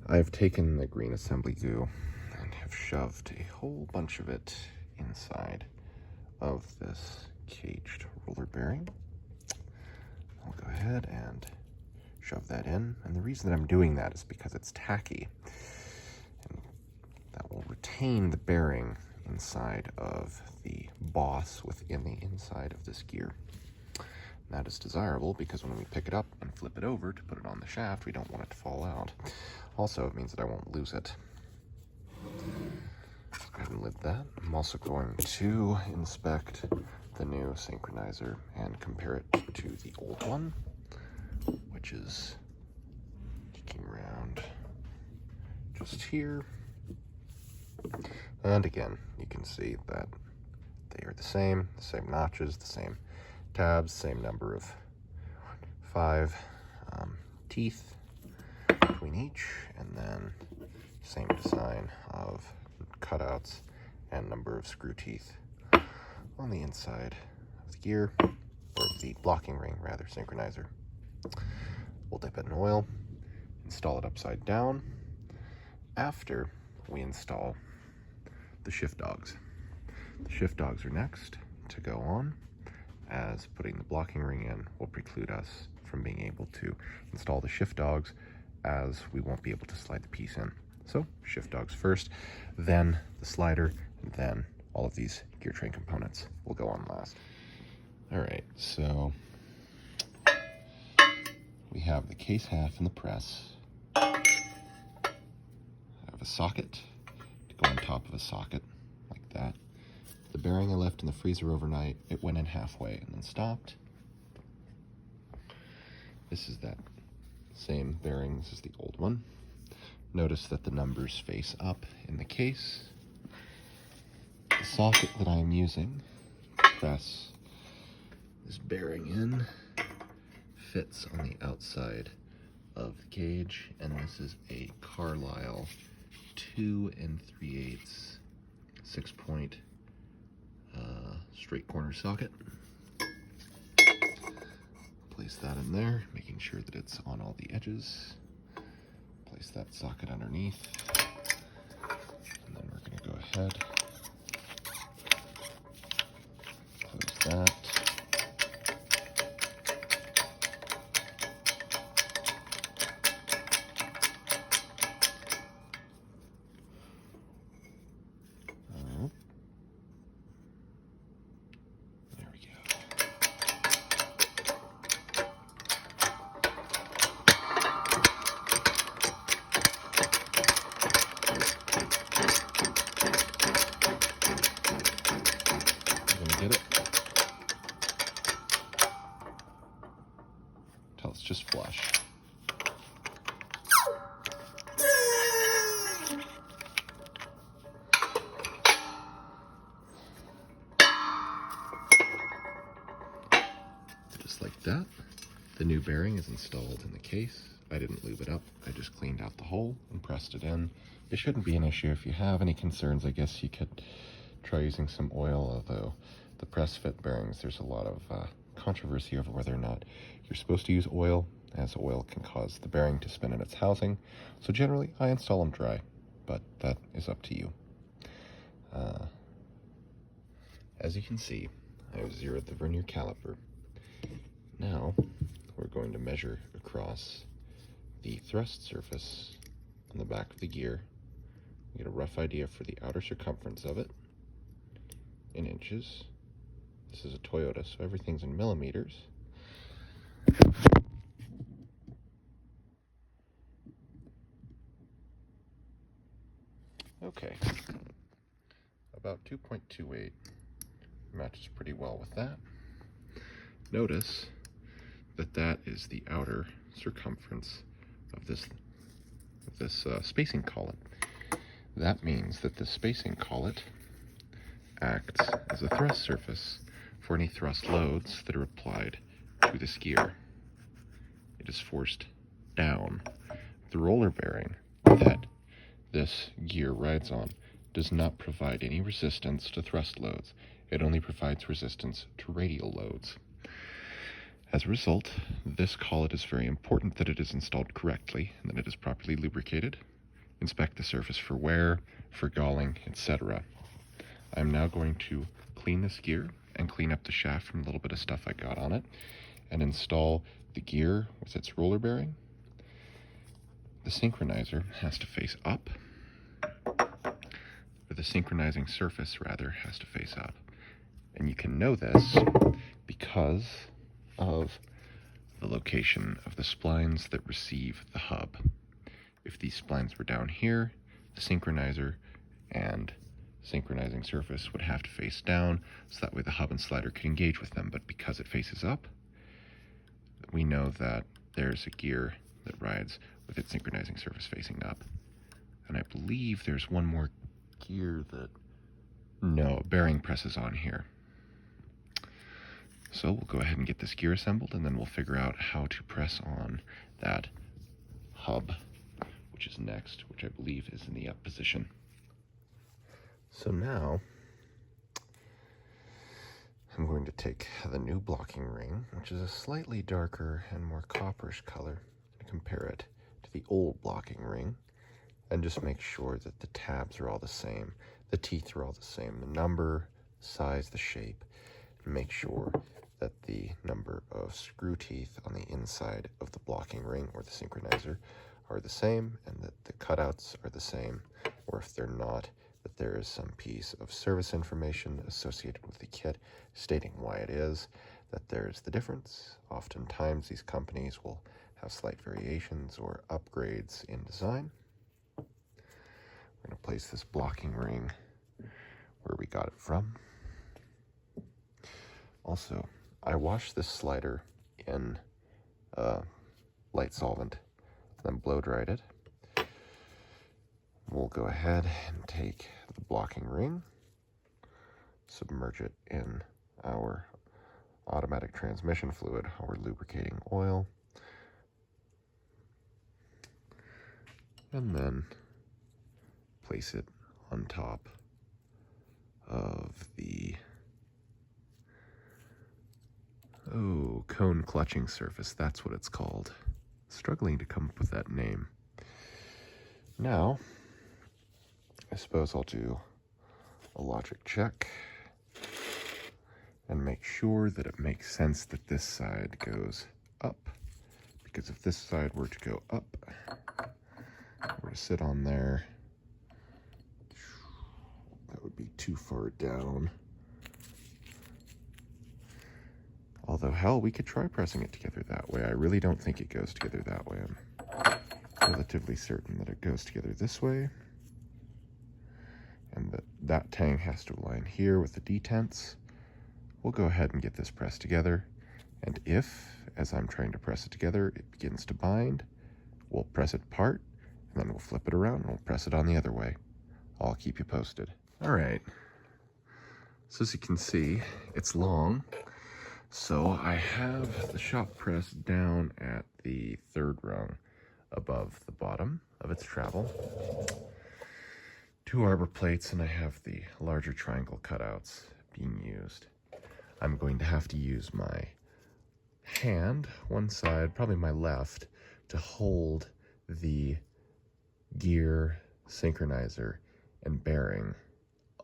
I've taken the green assembly goo and have shoved a whole bunch of it inside of this caged roller bearing. I'll go ahead and shove that in, and the reason that I'm doing that is because it's tacky, and that will retain the bearing inside of the boss within the inside of this gear. That is desirable because when we pick it up and flip it over to put it on the shaft, we don't want it to fall out. Also, it means that I won't lose it. Let's go ahead and lid that. I'm also going to inspect the new synchronizer and compare it to the old one, which is kicking around just here. And again, you can see that they are the same notches, the same tabs, same number of 5 teeth between each, and then same design of cutouts and number of screw teeth on the inside of the gear, or the blocking ring rather, synchronizer. We'll dip it in oil, install it upside down after we install the shift dogs. The shift dogs are next to go on, as putting the blocking ring in will preclude us from being able to install the shift dogs, as we won't be able to slide the piece in. So shift dogs first, then the slider, and then all of these gear train components will go on last. All right, so we have the case half in the press. I have a socket to go on top of a socket like that. The bearing I left in the freezer overnight, it went in halfway and then stopped. This is that same bearing, this is the old one. Notice that the numbers face up in the case. The socket that I'm using to press this bearing in fits on the outside of the cage, and this is a Carlisle 2 3/8 6-point straight corner socket. Place that in there, making sure that it's on all the edges. Place that socket underneath, and then we're going to go ahead, close that. There we go. Get it until it's just flush. Just like that. The new bearing is installed in the case. I didn't lube it up, I just cleaned out the hole and pressed it in. It shouldn't be an issue. If you have any concerns, I guess you could try using some oil, although the press fit bearings, there's a lot of controversy over whether or not you're supposed to use oil, as oil can cause the bearing to spin in its housing. So generally, I install them dry, but that is up to you. As you can see, I have zeroed the vernier caliper. Now, we're going to measure across the thrust surface on the back of the gear. Get a rough idea for the outer circumference of it in inches. This is a Toyota, so everything's in millimeters. Okay, about 2.28 matches pretty well with that. Notice that that is the outer circumference of this spacing collet. That means that the spacing collet acts as a thrust surface for any thrust loads that are applied to this gear. It is forced down. The roller bearing that this gear rides on does not provide any resistance to thrust loads. It only provides resistance to radial loads. As a result, this collet is very important that it is installed correctly and that it is properly lubricated. inspect the surface for wear, for galling, etc. I'm now going to clean this gear and clean up the shaft from a little bit of stuff I got on it, and install the gear with its roller bearing. The synchronizer has to face up, or the synchronizing surface rather has to face up. And you can know this because of the location of the splines that receive the hub. If these splines were down here, the synchronizer and synchronizing surface would have to face down, so that way the hub and slider could engage with them. But because it faces up, we know that there's a gear that rides with its synchronizing surface facing up. And I believe there's one more gear that, no, a bearing presses on here. So we'll go ahead and get this gear assembled, and then we'll figure out how to press on that hub, which is next, which I believe is in the up position. So now I'm going to take the new blocking ring, which is a slightly darker and more copperish color, and compare it to the old blocking ring, and just make sure that the tabs are all the same, the teeth are all the same, the number, size, the shape, and make sure that the number of screw teeth on the inside of the blocking ring or the synchronizer are the same, and that the cutouts are the same, or if they're not, that there is some piece of service information associated with the kit stating why it is that there's the difference. Oftentimes these companies will have slight variations or upgrades in design. We're going to place this blocking ring where we got it from. Also, I washed this slider in light solvent, then blow dried it. We'll go ahead and take the blocking ring, submerge it in our automatic transmission fluid, our lubricating oil, and then place it on top of the cone clutching surface. That's what it's called. Struggling to come up with that name. Now, I suppose I'll do a logic check and make sure that it makes sense that this side goes up, because if this side were to go up, were to sit on there, that would be too far down. Although, hell, we could try pressing it together that way. I really don't think it goes together that way. I'm relatively certain that it goes together this way, and that tang has to align here with the detents. We'll go ahead and get this pressed together, and if, as I'm trying to press it together, it begins to bind, we'll press it apart, and then we'll flip it around and we'll press it on the other way. I'll keep you posted. All right, so as you can see, it's long. So I have the shop press down at the third rung above the bottom of its travel. 2 arbor plates, and I have the larger triangle cutouts being used. I'm going to have to use my hand, one side, probably my left, to hold the gear, synchronizer, and bearing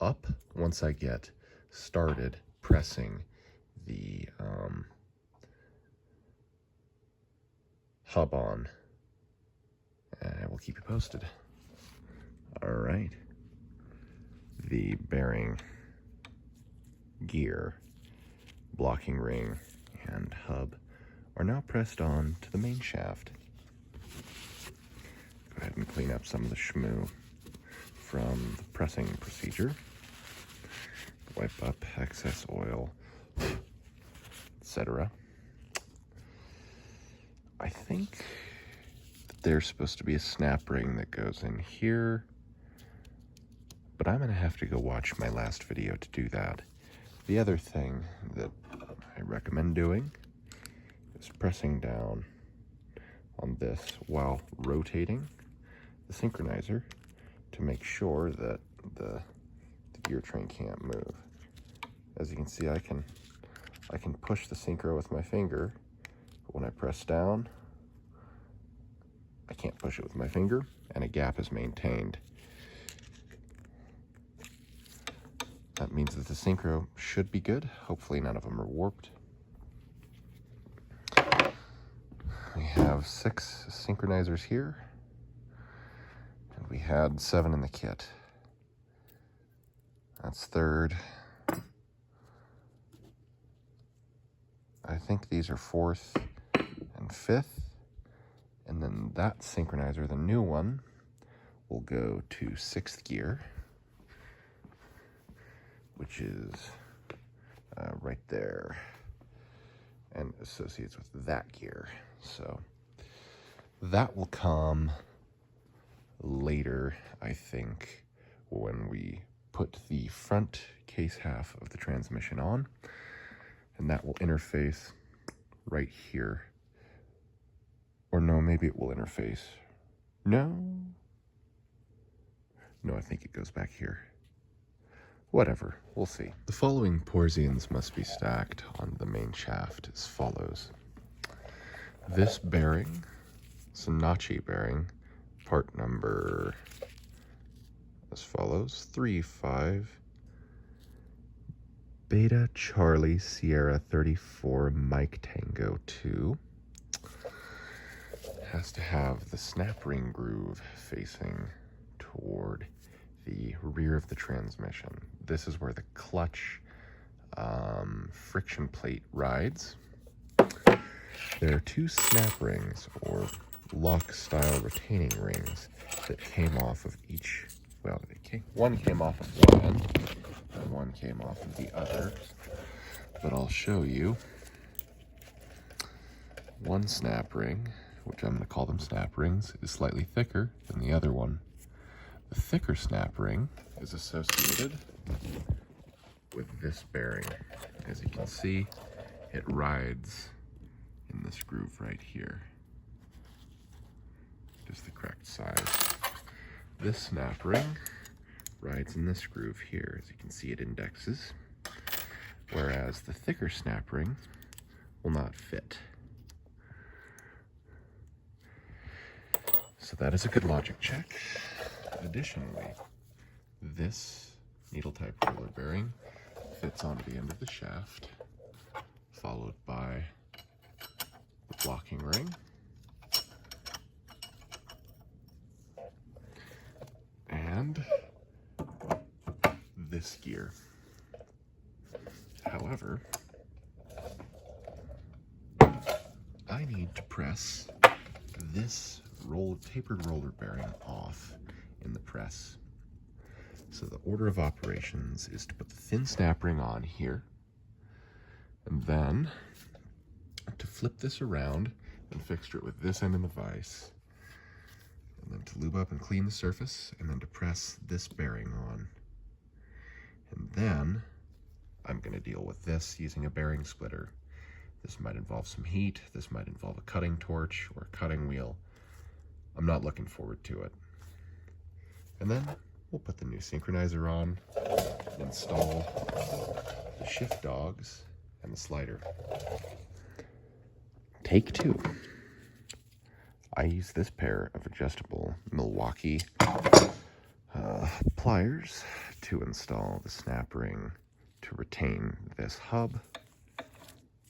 up once I get started pressing the hub on, and I will keep you posted. All right, the bearing, gear, blocking ring, and hub are now pressed on to the main shaft. Go ahead and clean up some of the shmoo from the pressing procedure. Wipe up excess oil, etc. I think that there's supposed to be a snap ring that goes in here, but I'm going to have to go watch my last video to do that. The other thing that I recommend doing is pressing down on this while rotating the synchronizer to make sure that the gear train can't move. As you can see, I can push the synchro with my finger, but when I press down, I can't push it with my finger, and a gap is maintained, that means that the synchro should be good. Hopefully none of them are warped. We have 6 synchronizers here, and we had 7 in the kit. That's 3rd. I think these are 4th and 5th. And then that synchronizer, the new one, will go to 6th gear, which is right there, and associates with that gear. So that will come later, I think, when we put the front case half of the transmission on, and that will interface right here. Or no, maybe it will interface. No, I think it goes back here. Whatever, we'll see. The following Porzians must be stacked on the main shaft as follows. This bearing, Sonachi bearing, part number as follows: 35 Beta Charlie Sierra 34 Mike Tango 2. Has to have the snap ring groove facing toward the rear of the transmission. This is where the clutch friction plate rides. There are 2 snap rings, or lock style retaining rings, that came off of each. Well, one came off of one end and one came off of the other, but I'll show you. One snap ring, which I'm going to call them snap rings, is slightly thicker than the other one. The thicker snap ring is associated with this bearing. As you can see, it rides in this groove right here. Just the correct size. This snap ring rides in this groove here. As you can see, it indexes, whereas the thicker snap ring will not fit. So that is a good logic check. Additionally, this needle type roller bearing fits onto the end of the shaft, followed by the blocking ring, and this gear. However, I need to press this tapered roller bearing off in the press. So the order of operations is to put the thin snap ring on here, and then to flip this around and fixture it with this end in the vise, and then to lube up and clean the surface, and then to press this bearing on. And then I'm going to deal with this using a bearing splitter. This might involve some heat, this might involve a cutting torch or a cutting wheel. I'm not looking forward to it. And then we'll put the new synchronizer on, install the shift dogs and the slider. Take 2. I use this pair of adjustable Milwaukee pliers to install the snap ring to retain this hub.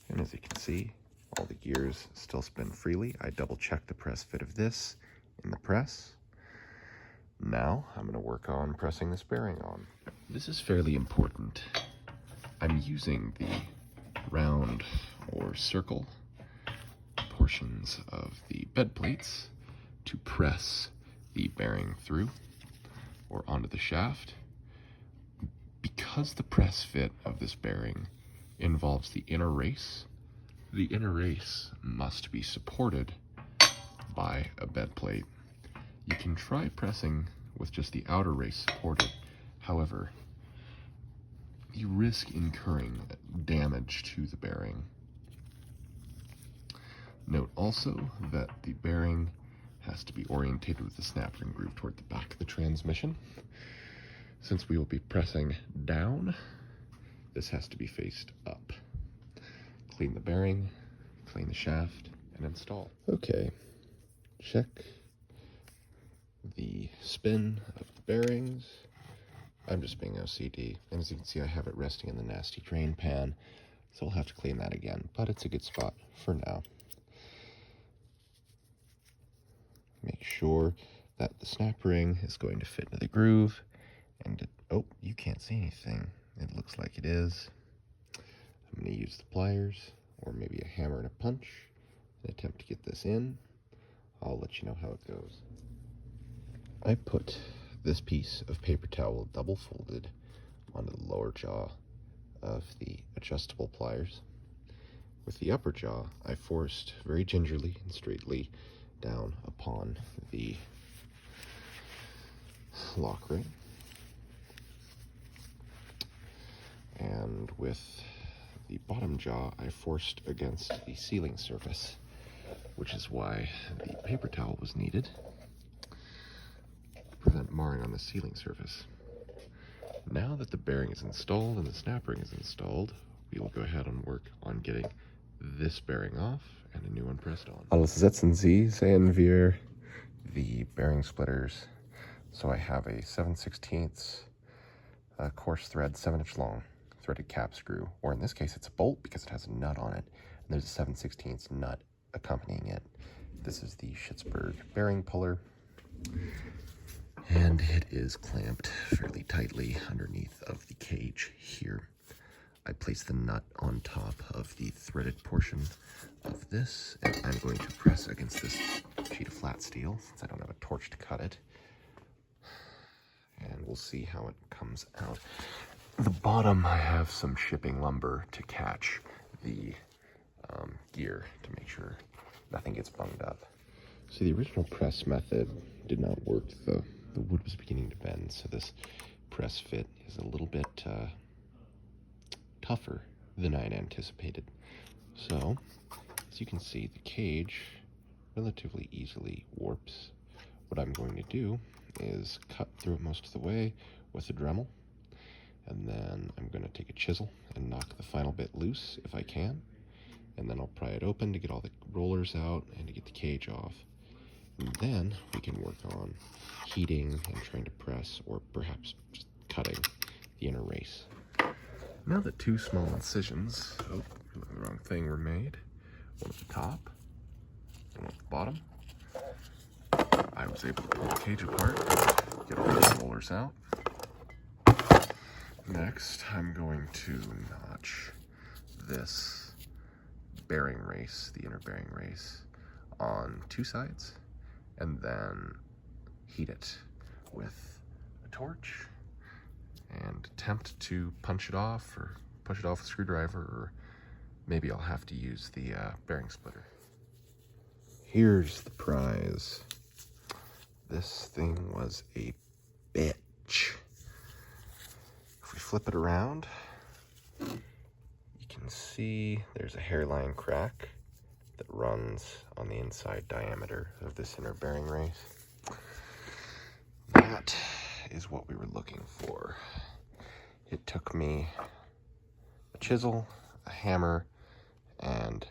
And as you can see, all the gears still spin freely. I double check the press fit of this in the press. Now I'm going to work on pressing this bearing on. This is fairly important. I'm using the round or circle portions of the bed plates to press the bearing through or onto the shaft. Because the press fit of this bearing involves the inner race must be supported by a bed plate. You can try pressing with just the outer race supported. However, you risk incurring damage to the bearing. Note also that the bearing has to be orientated with the snap ring groove toward the back of the transmission. Since we will be pressing down, this has to be faced up. Clean the bearing, clean the shaft, and install. Okay, check spin of the bearings. I'm just being OCD, and as you can see I have it resting in the nasty drain pan, so I'll have to clean that again, but it's a good spot for now. Make sure that the snap ring is going to fit into the groove, and oh, you can't see anything. It looks like it is. I'm going to use the pliers, or maybe a hammer and a punch, and attempt to get this in. I'll let you know how it goes. I put this piece of paper towel double folded onto the lower jaw of the adjustable pliers. With the upper jaw, I forced very gingerly and straightly down upon the lock ring. And with the bottom jaw, I forced against the sealing surface, which is why the paper towel was needed to prevent marring on the sealing surface. Now that the bearing is installed and the snap ring is installed, we will go ahead and work on getting this bearing off and a new one pressed on. Alles setzen Sie sehen wir the bearing splitters. So I have a 7/16 coarse thread, 7-inch long threaded cap screw, or in this case it's a bolt because it has a nut on it, and there's a 7/16 nut accompanying it. This is the Schittsburg bearing puller, and it is clamped fairly tightly underneath of the cage here. I place the nut on top of the threaded portion of this, and I'm going to press against this sheet of flat steel since I don't have a torch to cut it. And we'll see how it comes out. At the bottom, I have some shipping lumber to catch the gear to make sure nothing gets bunged up. So the original press method did not work. The wood was beginning to bend, so this press fit is a little bit tougher than I had anticipated. So, as you can see, the cage relatively easily warps. What I'm going to do is cut through it most of the way with a Dremel, and then I'm going to take a chisel and knock the final bit loose if I can, and then I'll pry it open to get all the rollers out and to get the cage off. And then we can work on heating and trying to press, or perhaps just cutting the inner race. Now that two small incisions, oh, the wrong thing, were made, one at the top, one at the bottom, I was able to pull the cage apart, get all the rollers out. Next, I'm going to notch this bearing race, the inner bearing race, on two sides, and then heat it with a torch and attempt to punch it off or push it off with a screwdriver, or maybe I'll have to use the bearing splitter. Here's the prize. This thing was a bitch. If we flip it around, you can see there's a hairline crack that runs on the inside diameter of this inner bearing race. That is what we were looking for. It took me a chisel, a hammer, and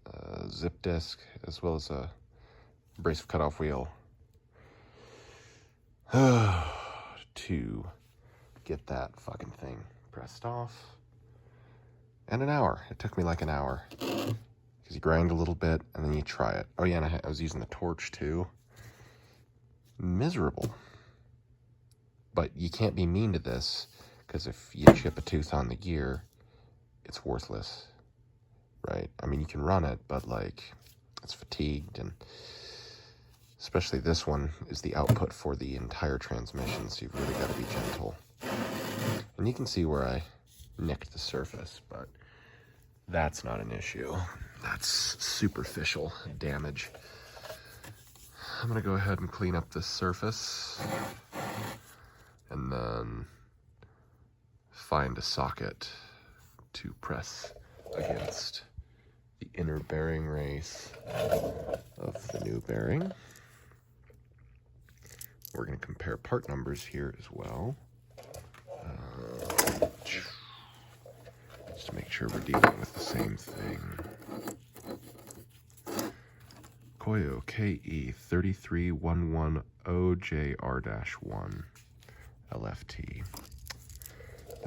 a zip disc, as well as a abrasive cutoff wheel to get that fucking thing pressed off. And an hour. It took me like an hour. Because you grind a little bit and then you try it. Oh yeah, and I was using the torch too. Miserable. But you can't be mean to this, because if you chip a tooth on the gear, it's worthless, right? I mean, you can run it, but like, it's fatigued, and especially this one is the output for the entire transmission, so you've really got to be gentle. And you can see where I nicked the surface, but that's not an issue. That's superficial damage. I'm gonna go ahead and clean up this surface, and then find a socket to press against the inner bearing race of the new bearing. We're going to compare part numbers here as well, just to make sure we're dealing with the same thing. Toyo KE33110JR-1 LFT.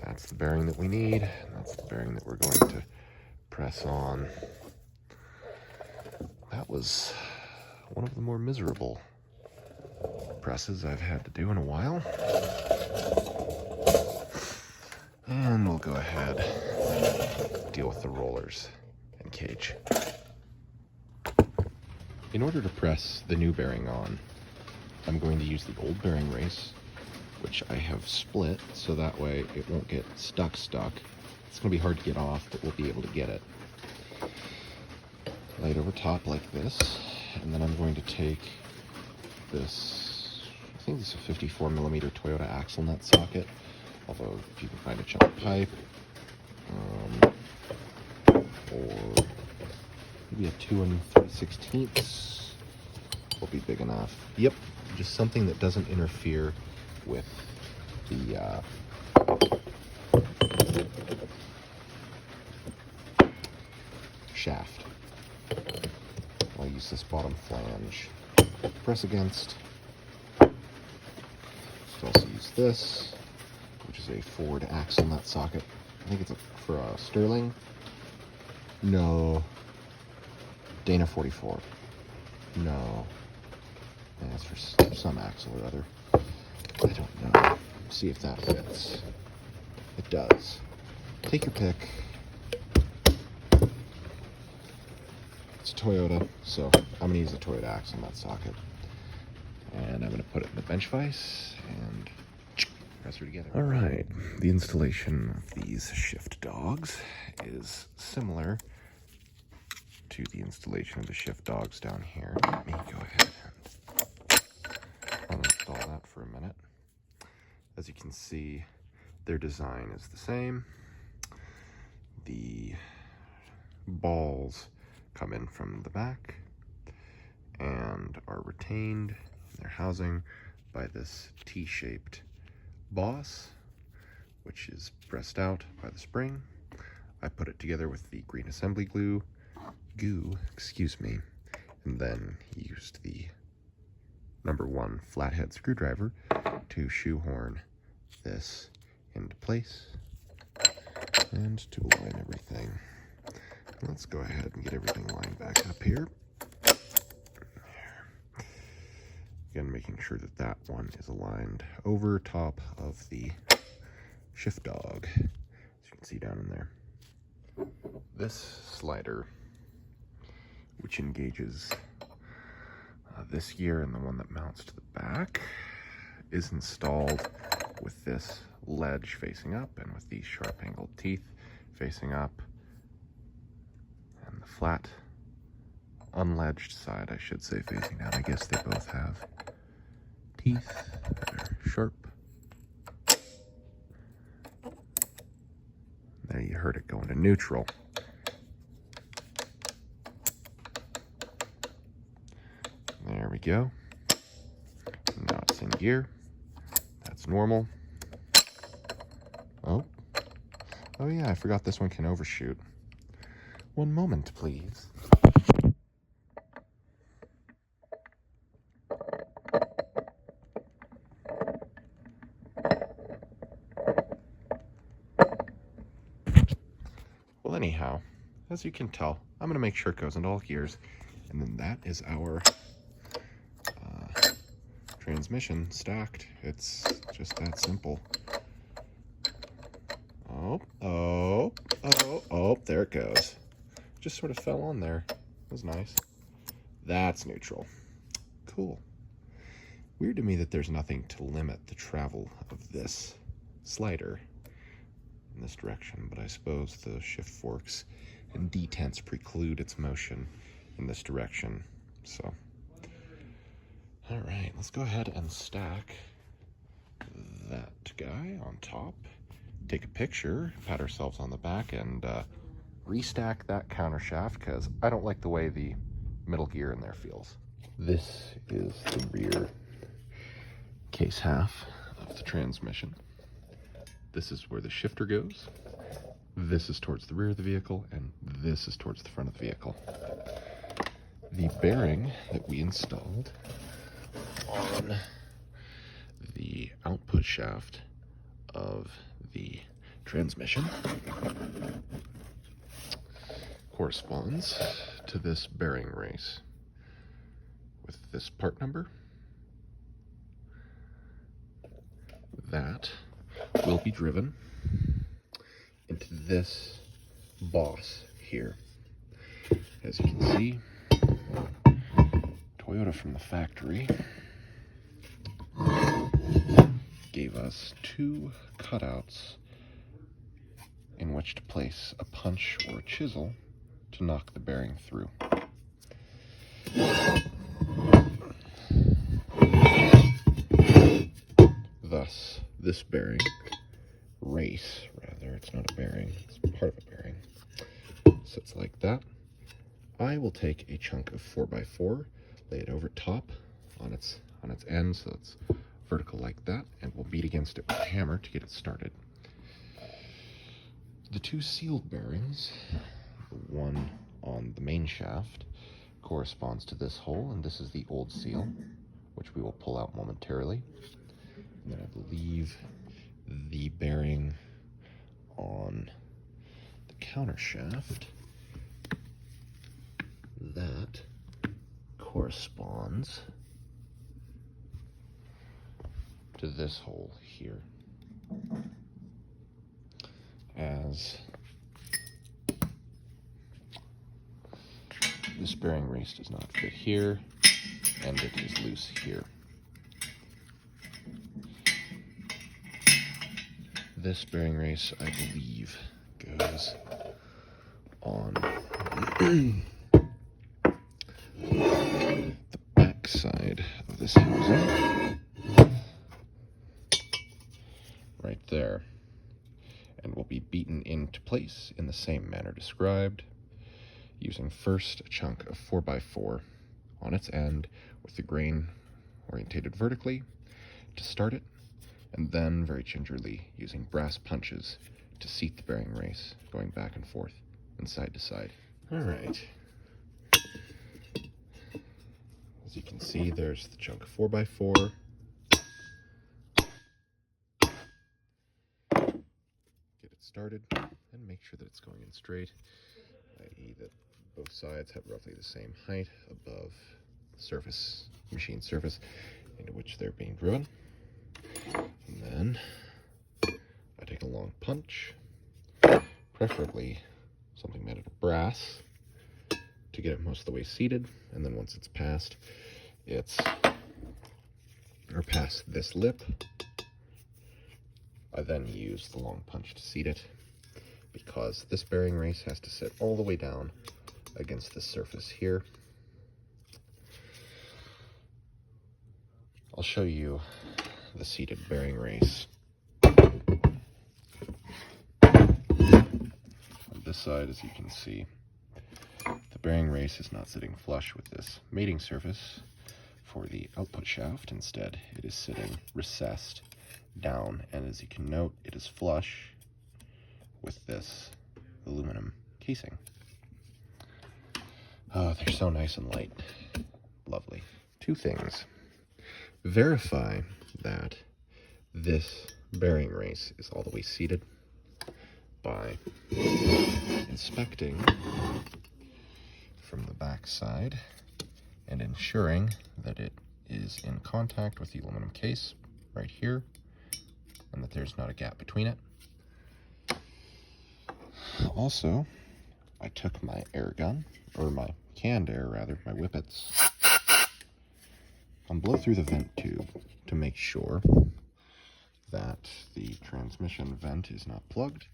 That's the bearing that we need, and that's the bearing that we're going to press on. That was one of the more miserable presses I've had to do in a while. And we'll go ahead and deal with the rollers and cage. In order to press the new bearing on, I'm going to use the old bearing race, which I have split so that way it won't get stuck. It's going to be hard to get off, but we'll be able to get it. Lay it over top like this, and then I'm going to take this, I think this is a 54mm Toyota axle nut socket, although if you can find a chunk of pipe, or maybe a 2 3/16 will be big enough. Yep, just something that doesn't interfere with the shaft. I'll use this bottom flange to press against. I'll also use this, which is a Ford axle nut socket. I think it's for a Sterling. No. Dana 44. No. Yeah, it's for some axle or other. I don't know. See if that fits. It does. Take your pick. It's Toyota, so I'm going to use a Toyota axle nut socket. And I'm going to put it in the bench vise and press her together. All right, the installation of these shift dogs is similar to the installation of the shift dogs down here. Let me go ahead and uninstall that for a minute. As you can see, their design is the same. The balls come in from the back and are retained in their housing by this T-shaped boss, which is pressed out by the spring. I put it together with the green assembly goo, and then used the #1 flathead screwdriver to shoehorn this into place and to align everything. Let's go ahead and get everything lined back up here. Again, making sure that that one is aligned over top of the shift dog, as you can see down in there. This slider, which engages this gear and the one that mounts to the back, is installed with this ledge facing up and with these sharp angled teeth facing up, and the flat unledged side, I should say, facing down. I guess they both have teeth that are sharp. There, you heard it go into neutral. There we go. Now it's in gear. That's normal. Oh yeah, I forgot this one can overshoot. One moment, please. Well, anyhow, as you can tell, I'm going to make sure it goes into all gears. And then that is our transmission stacked. It's just that simple. Oh, there it goes. Just sort of fell on there. It was nice. That's neutral. Cool. Weird to me that there's nothing to limit the travel of this slider in this direction, but I suppose the shift forks and detents preclude its motion in this direction. So, all right, let's go ahead and stack that guy on top, take a picture, pat ourselves on the back, and restack that counter shaft because I don't like the way the middle gear in there feels. This is the rear case half of the transmission. This is where the shifter goes. This is towards the rear of the vehicle, and this is towards the front of the vehicle. the bearing that we installed on the output shaft of the transmission corresponds to this bearing race with this part number. That will be driven into this boss here. As you can see, Toyota from the factory gave us 2 cutouts in which to place a punch or a chisel to knock the bearing through. Thus, this bearing race, rather, it's not a bearing, it's part of a bearing, sits like that. I will take a chunk of 4x4, lay it over top on its end so it's vertical like that, and we'll beat against it with a hammer to get it started. The 2 sealed bearings, the one on the main shaft corresponds to this hole, and this is the old seal, which we will pull out momentarily. And then I believe the bearing on the counter shaft, that corresponds to this hole here. As this bearing race does not fit here, and it is loose here. This bearing race, I believe, goes on the back side of this housing, right there, and will be beaten into place in the same manner described, using first a chunk of 4x4 on its end with the grain orientated vertically to start it, and then very gingerly using brass punches to seat the bearing race, going back and forth and side to side. All right. As you can see, there's the chunk of 4x4. Get it started and make sure that it's going in straight, i.e. that both sides have roughly the same height above the surface, machine surface into which they're being driven. And then I take a long punch, preferably something made out of brass, to get it most of the way seated. And then once it's past past this lip, I then use the long punch to seat it, because this bearing race has to sit all the way down against this surface here. I'll show you the seated bearing race. On this side, as you can see, the bearing race is not sitting flush with this mating surface for the output shaft. Instead, it is sitting recessed down, and as you can note, it is flush with this aluminum casing. Oh, they're so nice and light. Lovely. 2 things. Verify that this bearing race is all the way seated by inspecting from the back side and ensuring that it is in contact with the aluminum case right here, and that there's not a gap between it. Also, I took my air gun, or my canned air rather, my whippets, and blow through the vent tube to make sure that the transmission vent is not plugged,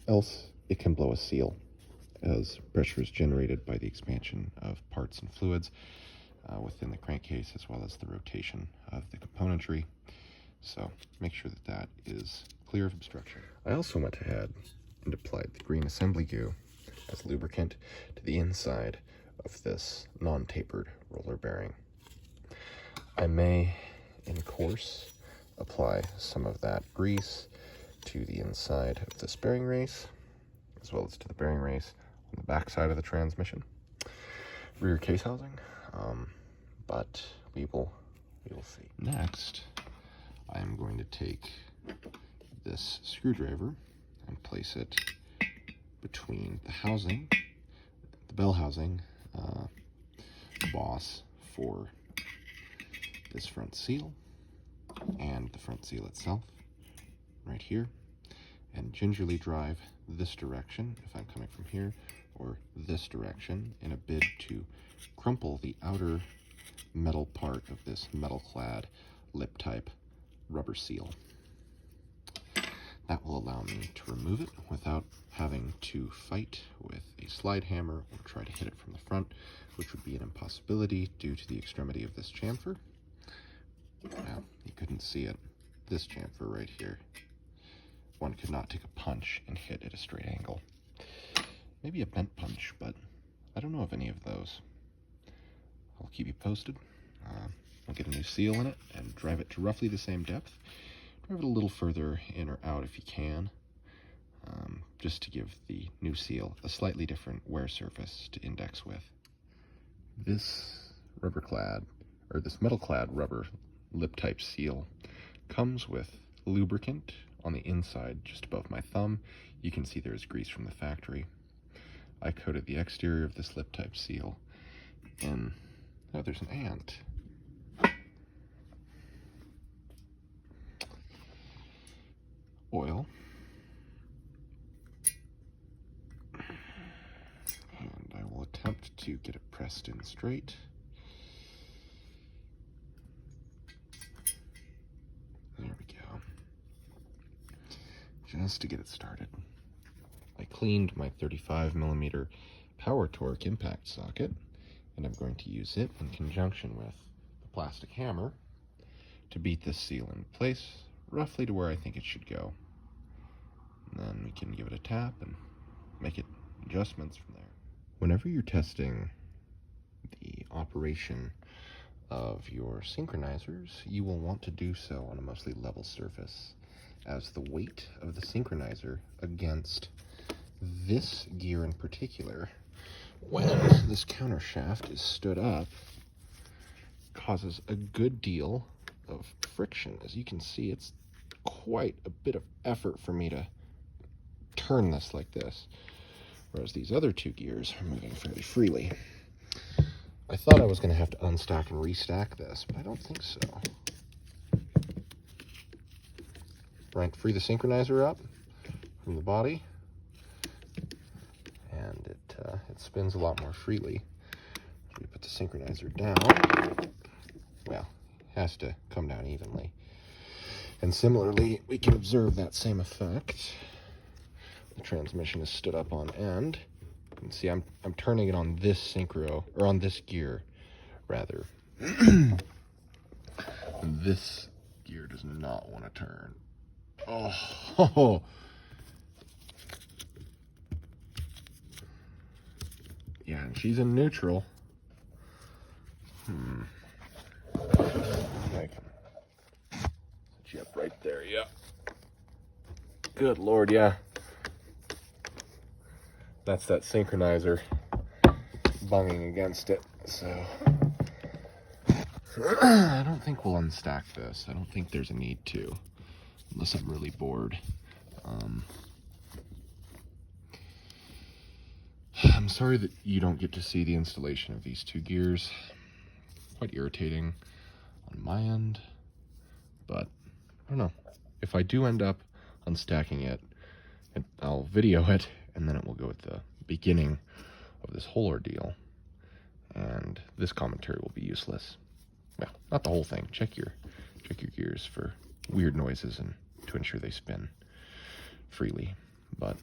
else it can blow a seal, as pressure is generated by the expansion of parts and fluids within the crankcase, as well as the rotation of the componentry. So make sure that that is clear of obstruction. I also went ahead and applied the green assembly goo as lubricant to the inside of this non-tapered roller bearing. I may, in course, apply some of that grease to the inside of this bearing race, as well as to the bearing race on the back side of the transmission. rear case housing, but we will see. Next, I am going to take this screwdriver and place it between the housing, the bell housing, boss for this front seal and the front seal itself right here, and gingerly drive this direction if I'm coming from here, or this direction, in a bid to crumple the outer metal part of this metal clad lip type rubber seal. That will allow me to remove it without having to fight with a slide hammer or try to hit it from the front, which would be an impossibility due to the extremity of this chamfer. Well, you couldn't see it. This chamfer right here. One could not take a punch and hit at a straight angle. Maybe a bent punch, but I don't know of any of those. I'll keep you posted. I'll get a new seal in it and drive it to roughly the same depth. Drive it a little further in or out if you can, just to give the new seal a slightly different wear surface to index with. This this metal clad rubber lip type seal comes with lubricant on the inside just above my thumb. You can see there's grease from the factory. I coated the exterior of this lip type seal in, oh, there's an ant. Oil. And I will attempt to get it pressed in straight. There we go. Just to get it started. I cleaned my 35mm power torque impact socket, and I'm going to use it in conjunction with the plastic hammer to beat this seal in place roughly to where I think it should go. And then we can give it a tap and make adjustments from there. Whenever you're testing the operation of your synchronizers, you will want to do so on a mostly level surface, as the weight of the synchronizer against this gear in particular, when this counter shaft is stood up, causes a good deal of friction. As you can see, it's quite a bit of effort for me to turn this like this, whereas these other two gears are moving fairly freely. I thought I was going to have to unstack and restack this, but I don't think so. Right, free the synchronizer up from the body, and it spins a lot more freely. We put the synchronizer down. Well, it has to come down evenly. And similarly, we can observe that same effect. The transmission is stood up on end. You can see I'm turning it on this synchro, or on this gear, rather. This gear does not want to turn. Oh, yeah, and she's in neutral. I can set you up right there, yeah. Good Lord, yeah. That's that synchronizer bunging against it, so I don't think we'll unstack this. I don't think there's a need to, unless I'm really bored. I'm sorry that you don't get to see the installation of these two gears. Quite irritating on my end, but I don't know. If I do end up unstacking it, I'll video it, and then it will go at the beginning of this whole ordeal, and this commentary will be useless. Well, not the whole thing. Check your gears for weird noises and to ensure they spin freely, but